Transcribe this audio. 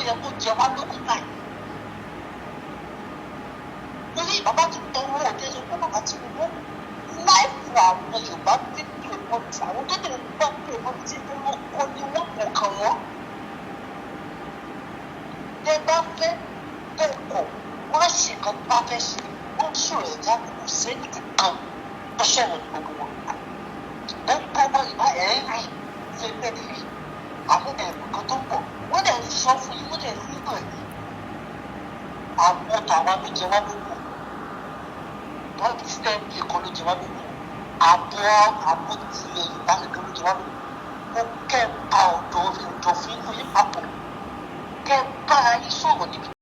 yẹ kó jẹ wá lógún báyìí. Torí bàbá ti tọrọ òde sọ pé bàbá ti wọ́n láìpẹ́ àwọn Yorùbá ti pè wọ́n tí àwọn tó dẹ̀ gbọ́ pé wọ́n ti pé wọ́n kọ́ ni wọ́n kò kàn wọ́n. Tẹ bá fẹ́ bẹ́ẹ̀ kọ̀ wọ́n á ṣe nǹkan tó bá fẹ́ ṣe wọ́n sọ̀rọ̀ ẹ̀dá kò sẹ́ni kankan tó sọ̀rọ̀ ní gbogbo wọn. Wọ́n kọ́ wọ́n ìbá ẹ̀ ń rìn ṣe bẹ́ẹ̀ rí àwọn ẹ̀rù kan tó pọ̀ wọ́n dẹ̀ sọ fún yín wọ́n dẹ̀ rí náà yìí. Àwọn tàwa ló jẹ wá lóko wọ́n ti sẹ́ ẹ̀kọ́ ló jẹ wá lóko àbọ̀ tilẹ̀ ìbánidọ́ ló jẹ wá lóko. Mo kẹ́ ẹ̀ pa ọ̀dọ̀ òfin yín papọ̀ kẹ́ ẹ̀ bára yín sọ̀rọ̀ níbi.